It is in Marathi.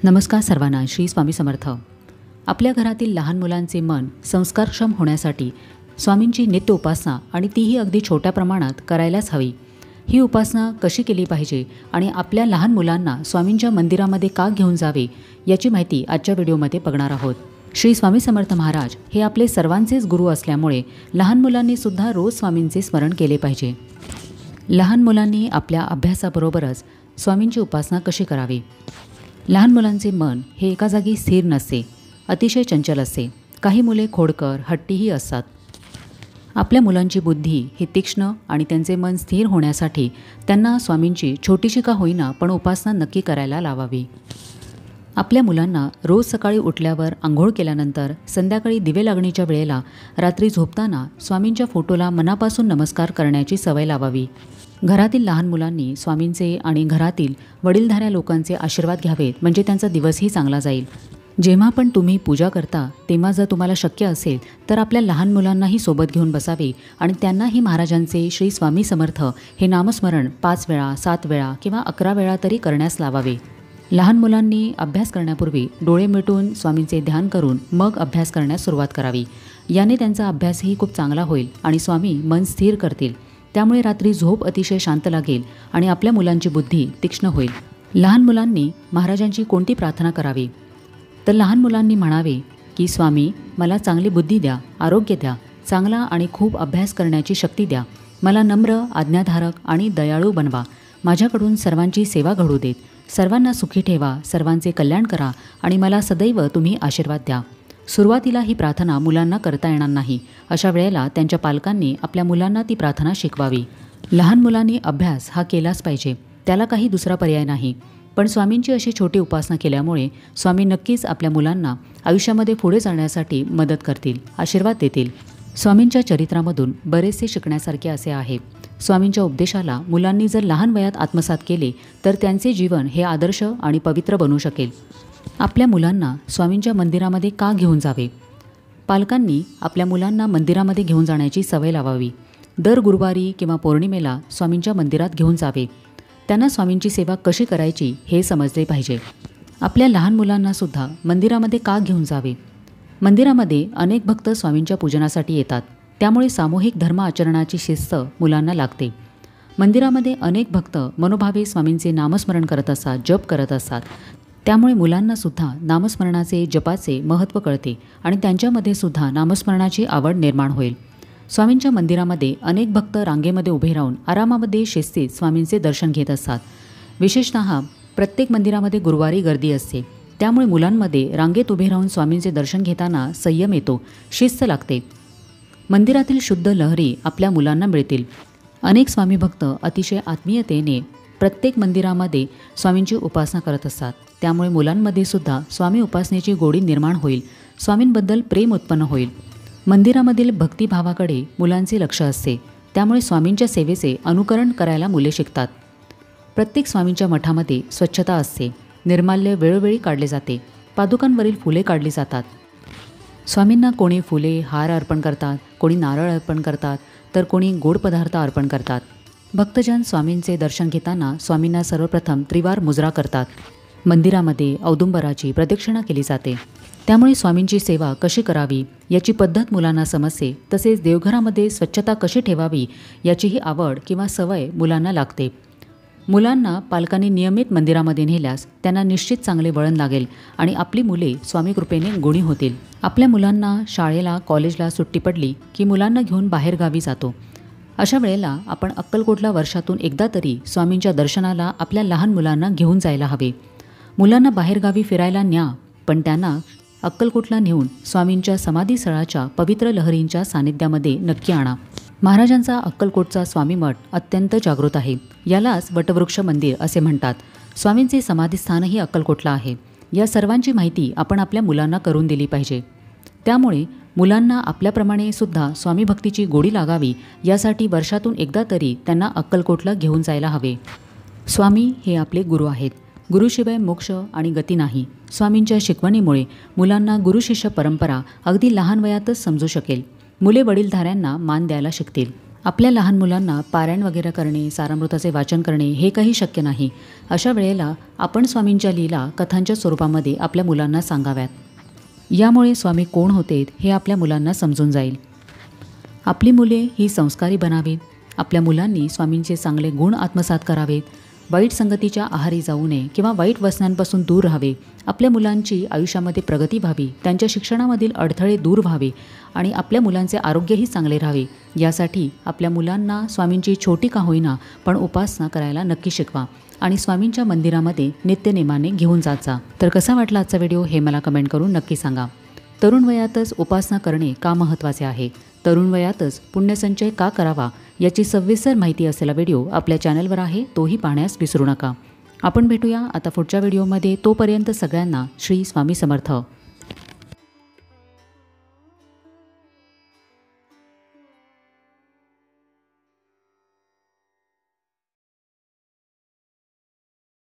नमस्कार सर्वांना. श्री स्वामी समर्थ. आपल्या घरातील लहान मुलांचे मन संस्कारक्षम होण्यासाठी स्वामींची नित्य उपासना आणि तीही अगदी छोट्या प्रमाणात करायलाच हवी. ही उपासना कशी केली पाहिजे आणि आपल्या लहान मुलांना स्वामींच्या मंदिरामध्ये का घेऊन जावे याची माहिती आजच्या व्हिडिओमध्ये बघणार आहोत. श्री स्वामी समर्थ महाराज हे आपले सर्वांचेच गुरु असल्यामुळे लहान मुलांनी सुद्धा रोज स्वामींचे स्मरण केले पाहिजे. लहान मुलांनी आपल्या अभ्यासाबरोबरच स्वामींची उपासना कशी करावी. लहान मुलांचे मन हे एका जागी स्थिर नसते, अतिशय चंचल असते. काही मुले खोडकर, हट्टीही असतात. आपल्या मुलांची बुद्धी ही तीक्ष्ण आणि त्यांचे मन स्थिर होण्यासाठी त्यांना स्वामींची छोटीशी का होईना पण उपासना नक्की करायला लावावी. आपल्या मुलांना रोज सकाळी उठल्यावर आंघोळ केल्यानंतर, संध्याकाळी दिवे लागणीच्या वेळेला, रात्री झोपताना स्वामींच्या फोटोला मनापासून नमस्कार करण्याची सवय लावावी. घरातील लहान मुलांनी स्वामींचे आणि घरातील वडीलधाऱ्या लोकांचे आशीर्वाद घ्यावेत, म्हणजे त्यांचा दिवसही चांगला जाईल. जेव्हा पण तुम्ही पूजा करता तेव्हा जर तुम्हाला शक्य असेल तर आपल्या लहान मुलांनाही सोबत घेऊन बसावे आणि त्यांनाही महाराजांचे श्री स्वामी समर्थ हे नामस्मरण 5 वेळा, 7 वेळा किंवा 11 वेळा तरी करण्यास लावावे. लहान मुलांनी अभ्यास करण्यापूर्वी डोळे मिटून स्वामींचे ध्यान करून मग अभ्यास करण्यास सुरुवात करावी. याने त्यांचा अभ्यासही खूप चांगला होईल आणि स्वामी मन स्थिर करतील. त्यामुळे रात्री झोप अतिशय शांत लागेल आणि आपल्या मुलांची बुद्धी तीक्ष्ण होईल. लहान मुलांनी महाराजांची कोणती प्रार्थना करावी तर लहान मुलांनी म्हणावे की स्वामी मला चांगली बुद्धी द्या, आरोग्य द्या, चांगला आणि खूप अभ्यास करण्याची शक्ती द्या. मला नम्र, आज्ञाधारक आणि दयाळू बनवा. माझ्याकडून सर्वांची सेवा घडू देत. सर्वांना सुखी ठेवा, सर्वांचे कल्याण करा आणि मला सदैव तुम्ही आशीर्वाद द्या. सुरुवातीला ही प्रार्थना मुलांना करता येणार नाही. अशा वेळेला त्यांच्या पालकांनी आपल्या मुलांना ती प्रार्थना शिकवावी. लहान मुलांनी अभ्यास हा केलाच पाहिजे, त्याला काही दुसरा पर्याय नाही. पण स्वामींची अशी छोटी उपासना केल्यामुळे स्वामी नक्कीच आपल्या मुलांना आयुष्यामध्ये पुढे जाण्यासाठी मदत करतील, आशीर्वाद देतील. स्वामींच्या चरित्रामधून बरेचसे शिकण्यासारखे असे आहे. स्वामींच्या उपदेशाला मुलांनी जर लहान वयात आत्मसात केले तर त्यांचे जीवन हे आदर्श आणि पवित्र बनू शकेल. आपल्या मुलांना स्वामींच्या मंदिरामध्ये का घेऊन जावे. पालकांनी आपल्या मुलांना मंदिरामध्ये घेऊन जाण्याची सवय लावावी. दर गुरुवारी किंवा पौर्णिमेला स्वामींच्या मंदिरात घेऊन जावे. त्यांना स्वामींची सेवा कशी करायची हे समजले पाहिजे. आपल्या लहान मुलांना सुद्धा मंदिरामध्ये का घेऊन जावे. मंदिरामध्ये अनेक भक्त स्वामींच्या पूजनासाठी येतात, त्यामुळे सामूहिक धर्म आचरणाची शिस्त मुलांना लागते. मंदिरामध्ये अनेक भक्त मनोभावे स्वामींचे नामस्मरण करत असतात, जप करत असतात. त्यामुळे मुलांना सुद्धा नामस्मरणाचे, जपाचे महत्त्व कळते आणि त्यांच्यामध्ये सुद्धा नामस्मरणाची आवड निर्माण होईल. स्वामींच्या मंदिरामध्ये अनेक भक्त रांगेमध्ये उभे राहून आरामामध्ये शिस्तीत स्वामींचे दर्शन घेत असतात. विशेषतः प्रत्येक मंदिरामध्ये गुरुवारी गर्दी असते. त्यामुळे मुलांमध्ये रांगेत उभे राहून स्वामींचे दर्शन घेताना संयम येतो, शिस्त लागते. मंदिरातील शुद्ध लहरी आपल्या मुलांना मिळतील. अनेक स्वामी भक्त अतिशय आत्मीयतेने प्रत्येक मंदिरामध्ये स्वामींची उपासना करत असतात. त्यामुळे मुलांमध्ये सुद्धा स्वामी उपासनेची गोडी निर्माण होईल, स्वामींबद्दल प्रेम उत्पन्न होईल. मंदिरामधील भक्तिभावाकडे मुलांचे लक्ष असते. त्यामुळे स्वामींच्या सेवेचे अनुकरण करायला मुले शिकतात. प्रत्येक स्वामींच्या मठामध्ये स्वच्छता असते. निर्माल्य वेळोवेळी काढले जाते. पादुकांवरील फुले काढली जातात. स्वामींना कोणी फुले, हार अर्पण करतात, कोणी नारळ अर्पण करतात, तर कोणी गोड पदार्थ अर्पण करतात. भक्तजन स्वामींचे दर्शन घेताना स्वामींना सर्वप्रथम त्रिवार मुजरा करतात. मंदिरामध्ये औदुंबराची प्रदक्षिणा केली जाते. त्यामुळे स्वामींची सेवा कशी करावी याची पद्धत मुलांना समजते. तसेच देवघरामध्ये स्वच्छता कशी ठेवावी याचीही आवड किंवा सवय मुलांना लागते. मुलांना पालकांनी नियमित मंदिरामध्ये नेल्यास त्यांना निश्चित चांगले वळण लागेल आणि आपली मुले स्वामी कृपेने गुणी होतील. आपल्या मुलांना शाळेला, कॉलेजला सुट्टी पडली की मुलांना घेऊन बाहेरगावी जातो. अशा वेळेला आपण अक्कलकोटला वर्षातून एकदा तरी स्वामींच्या दर्शनाला आपल्या लहान मुलांना घेऊन जायला हवे. मुलांना बाहेरगावी फिरायला न्या, पण त्यांना अक्कलकोटला नेऊन स्वामींच्या समाधीस्थळाच्या पवित्र लहरींच्या सानिध्यामध्ये नक्की आणा. महाराजांचा अक्कलकोटचा स्वामी मठ अत्यंत जागृत आहे. यालाच वटवृक्ष मंदिर असे म्हणतात. स्वामींचे समाधीस्थानही अक्कलकोटला आहे. या सर्वांची माहिती आपण आपल्या मुलांना करून दिली पाहिजे. त्यामुळे मुलांना आपल्याप्रमाणे सुद्धा स्वामी भक्तीची गोडी लागावी यासाठी वर्षातून एकदा तरी त्यांना अक्कलकोटला घेऊन जायला हवे. स्वामी हे आपले गुरु आहेत. गुरुशिवाय मोक्ष आणि गती नाही. स्वामींच्या शिकवणीमुळे मुलांना गुरुशिष्य परंपरा अगदी लहान वयातच समजू शकेल. मुले वडीलधाऱ्यांना मान द्यायला शिकतील. आपल्या लहान मुलांना पारायण वगैरे करणे, सारामृताचे वाचन करणे हे काही शक्य नाही. अशा वेळेला आपण स्वामींच्या लीला कथांच्या स्वरूपामध्ये आपल्या मुलांना सांगाव्यात. यामुळे स्वामी कोण होते हे आपल्या मुलांना समजून जाईल. आपली मुले ही संस्कारी बनावीत. आपल्या मुलांनी स्वामींचे चांगले गुण आत्मसात करावेत. वाईट संगतीच्या आहारी जाऊ नये किंवा वाईट व्यसनांपासून दूर राहावे. आपल्या मुलांची आयुष्यामध्ये प्रगती व्हावी, त्यांच्या शिक्षणामधील अडथळे दूर व्हावे आणि आपल्या मुलांचे आरोग्यही चांगले राहावे. यासाठी आपल्या मुलांना स्वामींची छोटी का होईना पण उपासना करायला नक्की शिकवा आणि स्वामींच्या मंदिरामध्ये नित्यनेमाने घेऊन जात जा. तर कसा वाटला आजचा व्हिडिओ हे मला कमेंट करून नक्की सांगा. तरुण वयातच उपासना करणे का महत्त्वाचे आहे? तरुण वयातच पुण्यसंचय का करावा याची सविस्तर माहिती असलेला व्हिडिओ आपल्या चॅनलवर आहे, तोही पाहण्यास विसरू नका. आपण भेटूया आता पुढच्या व्हिडिओमध्ये. तोपर्यंत सगळ्यांना श्री स्वामी समर्थ.